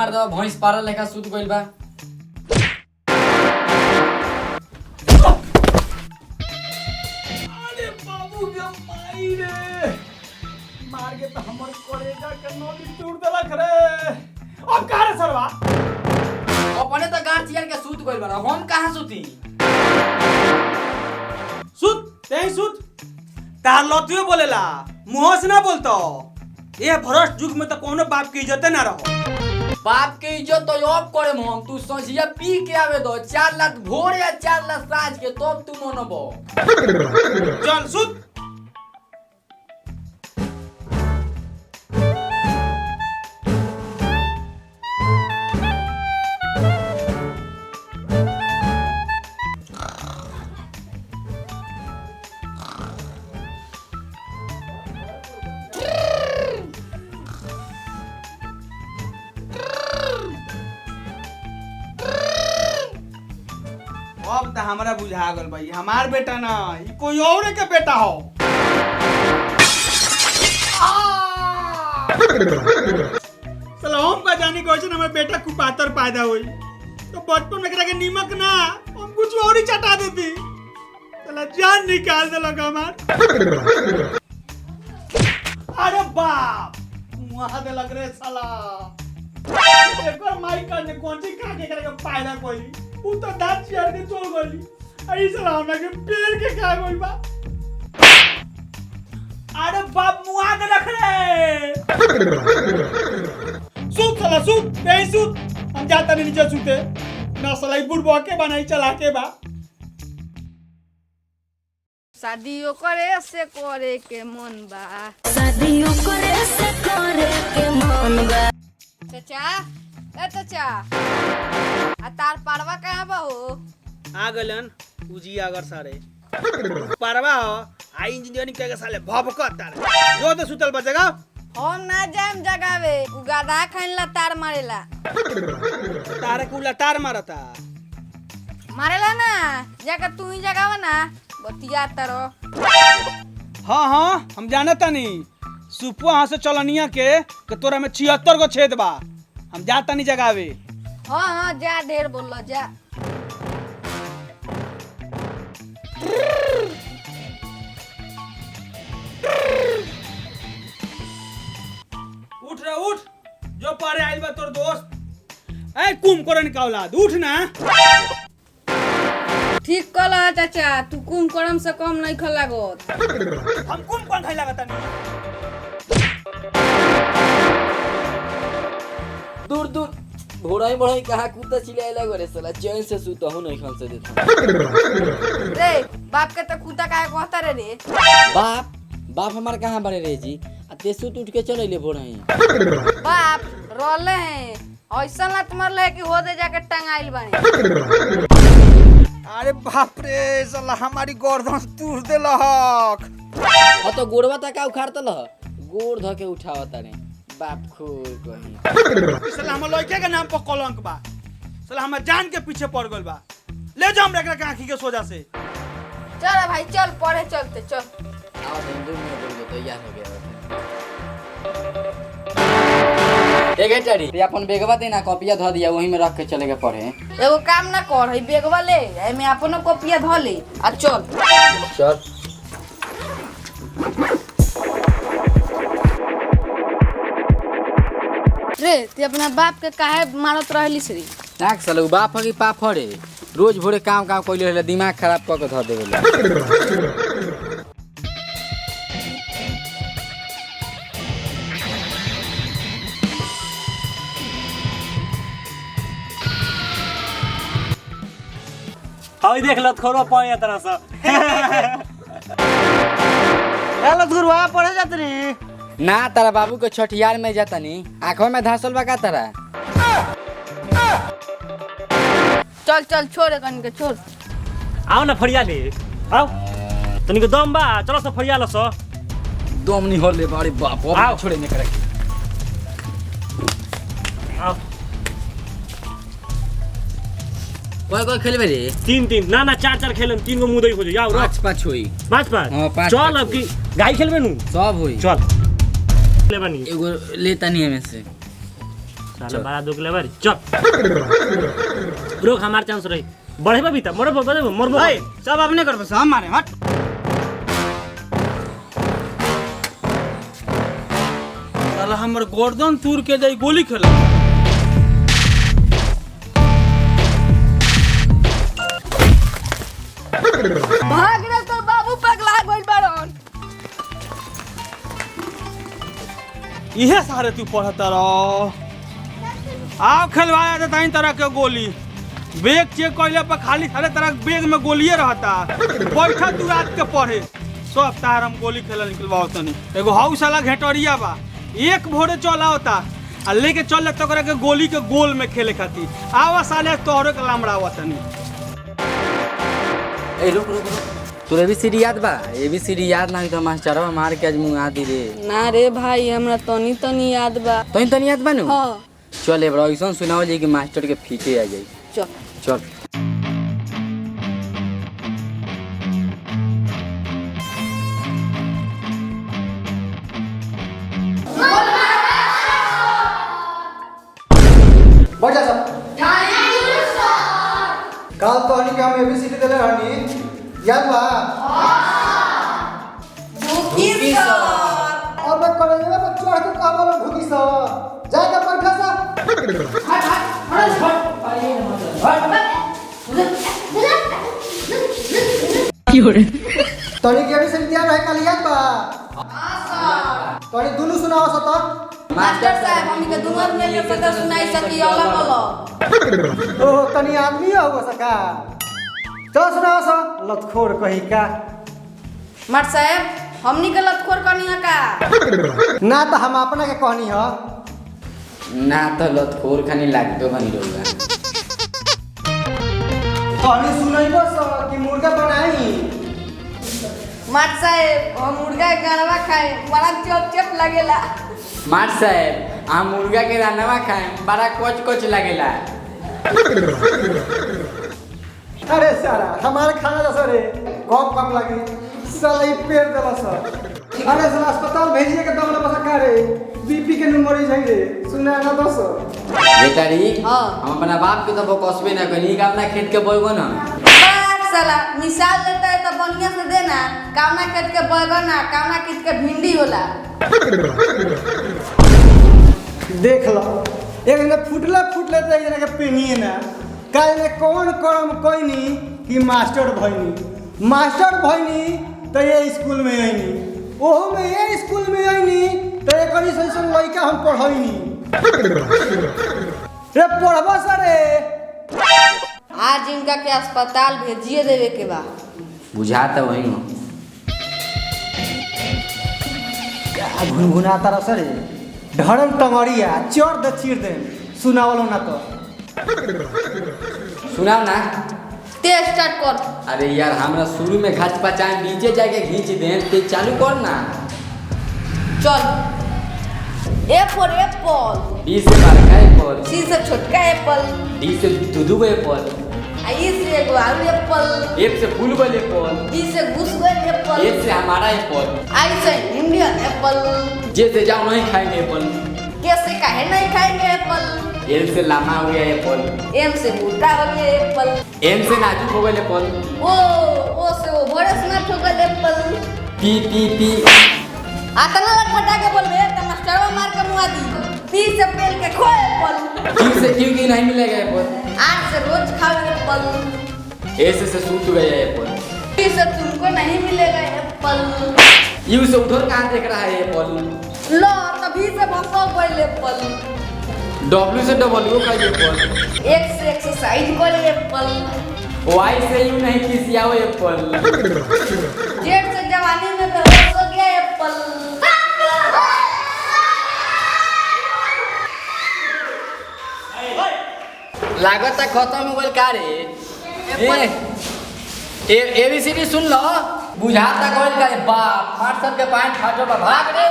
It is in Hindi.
मार दो भैंस पारा लेखा सुत गइल बा। अरे बाबू के माई रे मार के तो हमर करेजा के नोटी टूट देलक रे। अब का रे सरवा अपने तो गाड़ चियर के सुत गइल बा, हम कहां सुती? सुत तेही सुत तार लतियो बोलेला मुंह से ना बोलतो। ये भ्रष्ट युग में तो कोनो बाप की इज्जत ना रहो। बाप के इज्जत तो अब करे हम, तू संझिया पी के आवे दो 4 लाख भोर या 4 लाख साँझ के, तब तू मनबो। चल सुत। अब तो हमारा बुझा गल भाई हमार बेटा ना ई कोई और के बेटा हो। सलाम का जानी क्वेश्चन हमारे बेटा कुपातर पैदा हुई तो बचपन में करा के नीमक ना हम कुछ और ही चटा देती। चला जान निकाल दे लगा हमार। अरे बाप वहां दे लग रे साला एकर माई करने कौन सी खा के करे पैदा कोई उ तो दांत चियर के चल गली। अरे साला हमरा के पेड़ के खा गई बा। अरे बाप मुआ दे रख रे। सूत साला सूत नहीं सूत हम जाता नहीं नीचे सूते ना साला बुढ़बा के बनाई चला के बा। शादियों करे से करे के मन बा, शादियों करे से करे के मन बा। चाचा ए चाचा आ तार पारवा कहाँ बा हो? आ गलन उजी अगर सारे परवा हो आई इंजीनियरिंग के साले भभकत तार जो तो सुतल बचेगा। हम ना जाएम जगावे, उ गधा खाइला तार मारेला। तारे कुला तार मारता मारेला ना, जाकर तू ही जगावा ना बतिया तारो। हाँ हाँ हम जानता नहीं सुपुआ हाँ से चलनिया के तोरा में 76 गो छेद बा। हम जाता नहीं जगावे। हाँ हाँ जा ढेर बोलो जा। उठ रे उठ जो पारे आइल बा तोर दोस्त। ए कुंभकर्ण का औलाद उठ ना। ठीक कला चाचा, तू कुंभकर्ण से कम नहीं खलागत। हम कुंभकर्ण खाई लागता नहीं। दूर दूर भोराई भोराई कहां कुत्ता चिल्लाए लागो रे साला, चैन से सुतो हूं नहीं खान से देता। रे बाप के तो कुत्ता काहे कहता रे रे? बाप हमार कहां बड़े रे जी, आ ते सुत उठ के चलैले भोराई। बाप रोले हैं ऐसा लात मरले कि हो दे जाके टंगाइल बानी। अरे बाप रे साला हमारी गर्दन तूर देलक। आ तो गोड़वा तक उखाड़तल गोड़ ध के उठावता रे बाप खोर कही। साला हम लड़के के नाम पर कलंक बा। साला हम जान के पीछे पड़ गइल बा। ले जा हम एकरा के आंखी के सोजा से। चल भाई चल पढ़े चलते चल। आओ हिंदू में बोल तो तैयार हो गया। एक टाड़ी ते अपन बेगवा देना कॉपिया ध दिया वही में रख के चलेगा पढ़े। एगो काम ना कर हई बेगवा ले एमे अपनो कॉपिया ध ले आ चल। चल रे ते अपना बाप के काहे मारत रहली सरी? नाक साला उ बाप की पाफड़े रोज भोरे काम कइले रहले दिमाग खराब क के ध देवेला। हाई देख लत खोरो पाए तरह से हेलो गुरुआ पढ़े जात रे ना तारा बाबू के छठियार में जाता नी आंखों में धांसल बा का तारा। चल चल छोड़ कन के छोड़। आओ ना फरिया ले आओ तनिक दम बा चलो से फरिया लो सो दम नहीं होले बारे बाप आओ। छोड़े ने करे आओ कोई खेलबे रे 3-3 ना ना 4-4 खेलन 3 गो मुदई हो जाई आओ पाँच पाँच होई 5-5 हां पाँच चल अब की गाय खेलबे नु सब होई चल ले बनी एगो लेता नहीं हमें से साला बड़ा दुख ले बारी चल रुक हमार चांस रही बढ़े बा बीता मर मर ए सब अपने कर बस हम मारे हट साला हमर गर्दन तूर के जाई गोली खेला भाग रे तो बाबू पगला गइल बाड़न। इहे सारे तू पढ़ता रह आओ खेलवाया देता इन तरह के गोली बैग चेक कइले पर खाली सारे तरह बैग में गोलिए रहता बैठा तू रात के पढ़े सब तार हम गोली खेला निकलवाओ तनी एगो हाउस वाला घेटरिया बा एक भोरे चला होता आ लेके चल तो करे के गोली के गोल में खेले खातिर आवा साले तोहरे के लामड़ावा तनी ए रुक रुक तोरे एबीसीडी याद बा एबीसीडी याद ना तो मास्टरवा मार के आज मुंगा दी रे ना रे भाई हमरा तनी याद बा। तनी याद बा नु हां चल ए बड़ा ऐसा सुनाओ जी कि मास्टर के फीटे आ जाई चल चल बजा सब काल तो हनी के हम एबीसीडी देले रहनी याद बा भूखी सर अब कॉलेज में चढ़ के का बोलो भूखी सा जाके बैठा सा तनी के एबीसीडी दिया रहे कल याद बा हां सर तनी दोनों सुनाओ सता मास्टर साहब हमनी के दुनू ने ले सके सुनाई सकी अलग अलग। ओ तनी आदमी हो सका तो सुनाओ सा लतखोर कही का मास्टर साहब हमनी के लतखोर कनी है का ना तो हम अपना के कहनी ह ना तो लतखोर खानी लागतो बनी रहूगा कहनी सुनैबो सा कि मुर्गा बनाई मास्टर साहब हम मुर्गा के गरवा खाए बड़ा चप लगेला। मार साहब हम मुर्गा के रानवा खाए बड़ा कोच लगेला अरे सारा हमारे खाना जैसा रे कम लगी साला ही पेड़ देला सर अरे साला अस्पताल भेजिए के दम ना बसा रे बीपी के मरीज है रे सुना ना दो बेटारी हां हम अपना बाप के तो बकसबे ना कनी का अपना खेत के बैगन बाप साला मिसाल देता है तो बढ़िया से देना कामना खेत के बैगन ना कामना खेत के भिंडी होला। देख लो एक ने फुटले तो एक के पेनिए ना काल ने कौन करम कोइनी कि मास्टर भइनी तो ये स्कूल में आईनी ओहो में ये स्कूल में आईनी तो एक करी सैसन लइका हम पढ़ाईनी रे पढ़बा सरे आज इनका के अस्पताल भेजिए देवे के बा बुझाता वही हो क्या गुनगुनाता रह सरे ढड़ल टंगड़िया चोर दे चीर दे सुनावलो ना तो सुनाओ ना ते स्टार्ट कर। अरे यार हमरा शुरू में घाच पचाए नीचे जाके खींच दें ते चालू कर ना चल ए फॉर एप्पल बी से बड़का एप्पल सी से छोटका एप्पल डी से दूधू एप्पल आई से एगो आलू एप्पल एफ से फूल वाले एप्पल बी से घुस गए एप्पल एफ से हमारा एप्पल आई से इंडियन एप्पल जे से जाओ नहीं खाएंगे एप्पल के से काहे नहीं खाएंगे एप्पल एल से लामा हो गया एप्पल एम से बूटा हो गया एप्पल एम से नाजुक हो गया एप्पल ओ से वो बड़े स्मार्ट हो गए एप्पल पी आतना लटपटा के बोलबे त मास्टरवा मार के मुआ दी पी से पेल के खो एप्पल क्यों से क्यों की नहीं मिलेगा एप्पल आज से रोज खाओ एप्पल ऐसे से सूट गया एप्पल पी से तुमको नहीं मिलेगा एप्पल यू से उधर कहाँ देख रहा है एप्पल लो तभी से भसो गइल एप्पल डब्ल्यू से डब्ल्यू का एप्पल एक से एक्सरसाइज कर एप्पल वाई से यू नहीं खिसियाओ एप्पल जेड से जवानी में बेहोश हो गया एप्पल लागत है खत्म हो गइल का रे एबीसीडी सुन लो बुझाता गइल का रे बाप मार सब के पैंट फाटो भाग रे